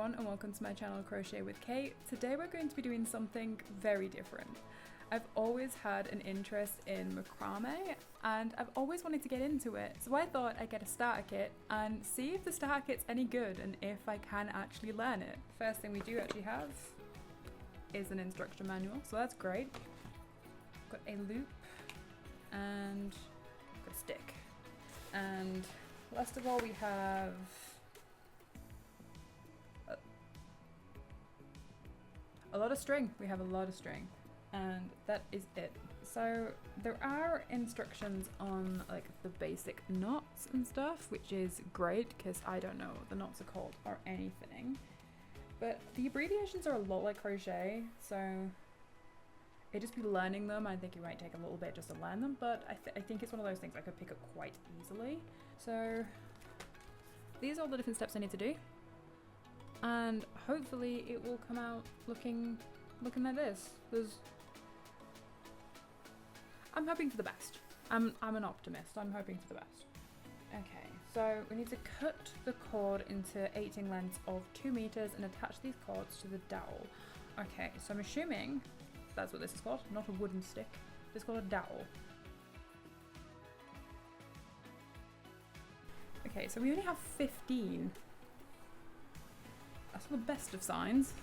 everyone and welcome to my channel Crochet with Kate. Today we're going to be doing something very different. I've always had an interest in macrame and I've always wanted to get into it, so I thought I'd get a starter kit and see if the starter kit's any good and if I can actually learn it. First thing we do actually have is an instruction manual, so that's great. Got a loop and got a stick, and last of all we have a lot of string. We have a lot of string, and that is it. So there are instructions on like the basic knots and stuff, which is great because I don't know what the knots are called or anything, but the abbreviations are a lot like crochet, so it'd just be learning them. I think it might take a little bit just to learn them, but I think it's one of those things I could pick up quite easily. So these are all the different steps I need to do, and hopefully it will come out looking like this. I'm hoping for the best. I'm an optimist. I'm hoping for the best. Okay, so we need to cut the cord into 18 lengths of 2 meters and attach these cords to the dowel. Okay, so I'm assuming that's what this is called, not a wooden stick. It's called a dowel. Okay, so we only have 15. That's the best of signs.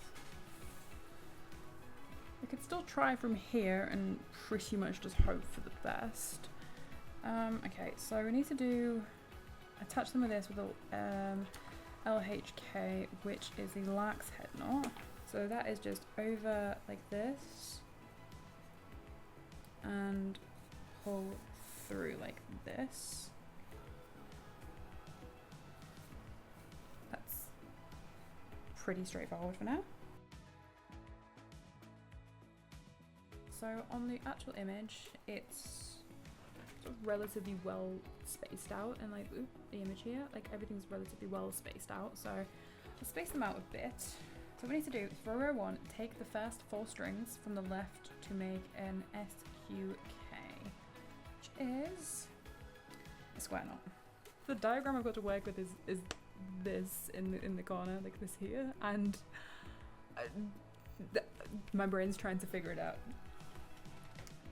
We could still try from here and pretty much just hope for the best. Okay, so we need to attach them with this with a LHK, which is the lax head knot. So that is just over like this and pull through like this. That's pretty straightforward for now. So on the actual image, it's sort of relatively well spaced out, and like the image here, like everything's relatively well spaced out, so I'll space them out a bit. So what we need to do is for row 1, take the first 4 strings from the left to make an SQK, which is a square knot. The diagram I've got to work with is this in the corner, like this here, and my brain's trying to figure it out.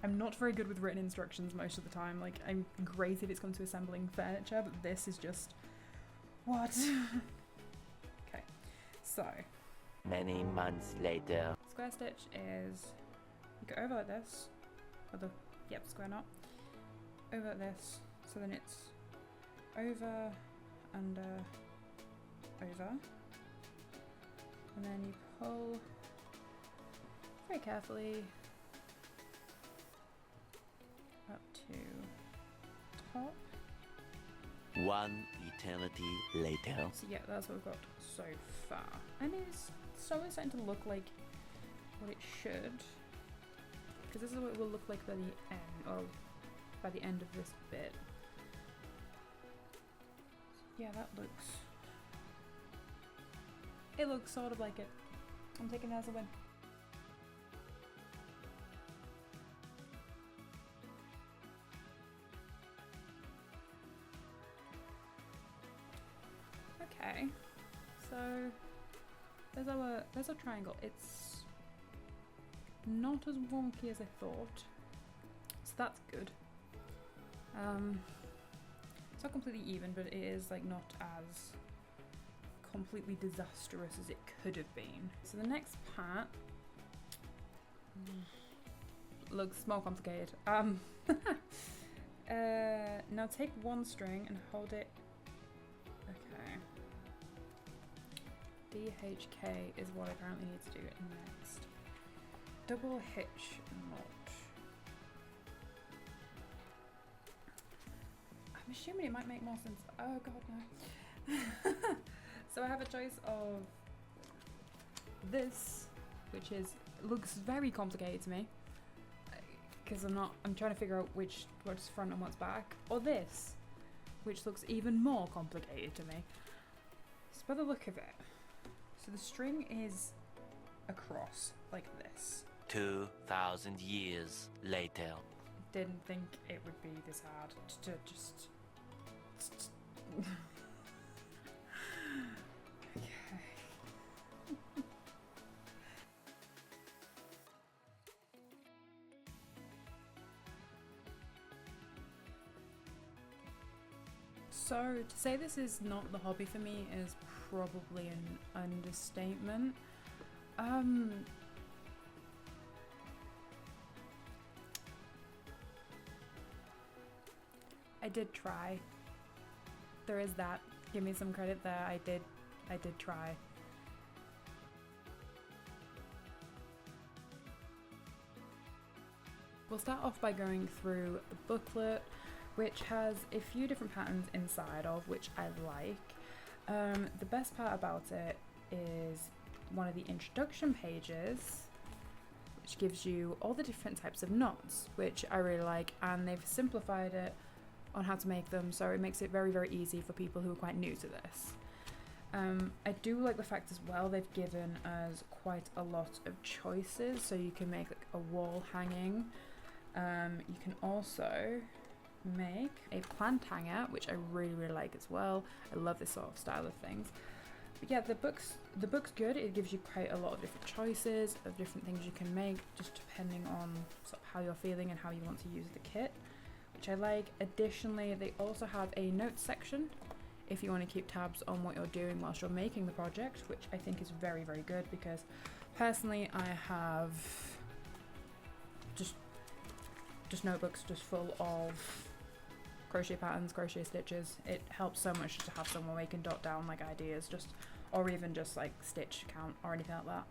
I'm not very good with written instructions most of the time. Like, I'm great if it's come to assembling furniture, but this is just what? Okay, so many months later. Square stitch is you go over like this, or the square knot over like this, so then it's over, under, over, and then you pull very carefully up to top. One eternity later. So yeah, that's what we've got so far, and it's slowly starting to look like what it should, because this is what it will look like by the end, or by the end of this bit. Yeah, that looks, it looks sort of like it. I'm taking that as a win. Okay, so there's our triangle. It's not as wonky as I thought, so that's good. It's not completely even, but it is like not as completely disastrous as it could have been. So the next part looks more complicated. Now take one string and hold it. Okay. DHK is what I apparently need to do next. Double hitch knot. I'm assuming it might make more sense. Oh god, no. So I have a choice of this, which looks very complicated to me, because I'm trying to figure out what's front and what's back, or this, which looks even more complicated to me. So by the look of it, so the string is across like this. 2,000 years later. Didn't think it would be this hard to just okay. So to say this is not the hobby for me is probably an understatement. I did try. There is that. Give me some credit there. I did try. We'll start off by going through the booklet, which has a few different patterns inside of, which I like. The best part about it is one of the introduction pages, which gives you all the different types of knots, which I really like, and they've simplified it on how to make them, so it makes it very, very easy for people who are quite new to this. I do like the fact as well they've given us quite a lot of choices, so you can make like a wall hanging. You can also make a plant hanger, which I really, really like as well. I love this sort of style of things. But yeah, the book's good. It gives you quite a lot of different choices of different things you can make, just depending on sort of how you're feeling and how you want to use the kit, which I like. Additionally, they also have a notes section if you want to keep tabs on what you're doing whilst you're making the project, which I think is very, very good, because personally I have just notebooks just full of crochet patterns, crochet stitches. It helps so much to have somewhere where you can dot down like ideas, or even just like stitch count or anything like that.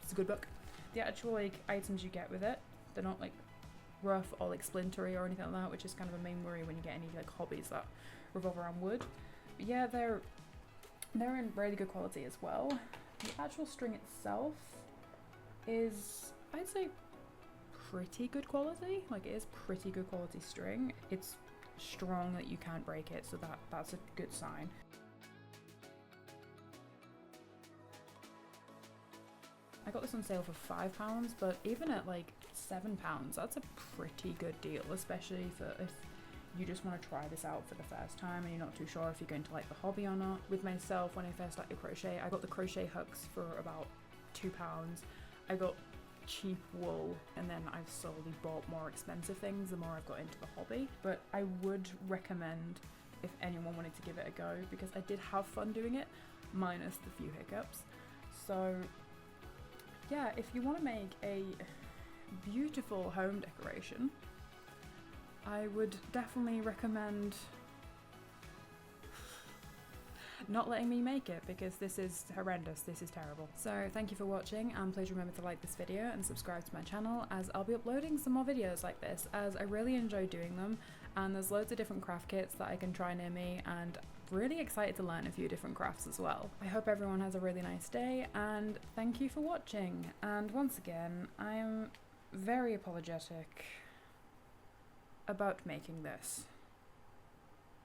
It's a good book. The actual like items you get with it, they're not like rough or like splintery or anything like that, which is kind of a main worry when you get any like hobbies that revolve around wood. But yeah, they're in really good quality as well. The actual string itself is, I'd say, pretty good quality. Like, it is pretty good quality string. It's strong that you can't break it, so that's a good sign. I got this on sale for £5, but even at like £7, that's a pretty good deal, especially for if you just want to try this out for the first time and you're not too sure if you're going to like the hobby or not. With myself, when I first started crochet, I got the crochet hooks for about £2. I got cheap wool, and then I've slowly bought more expensive things the more I've got into the hobby. But I would recommend if anyone wanted to give it a go, because I did have fun doing it, minus the few hiccups. So yeah, if you want to make a beautiful home decoration, I would definitely recommend not letting me make it, because this is horrendous, this is terrible. So thank you for watching, and please remember to like this video and subscribe to my channel, as I'll be uploading some more videos like this, as I really enjoy doing them, and there's loads of different craft kits that I can try near me, and really excited to learn a few different crafts as well. I hope everyone has a really nice day, and thank you for watching. And once again, I am very apologetic about making this.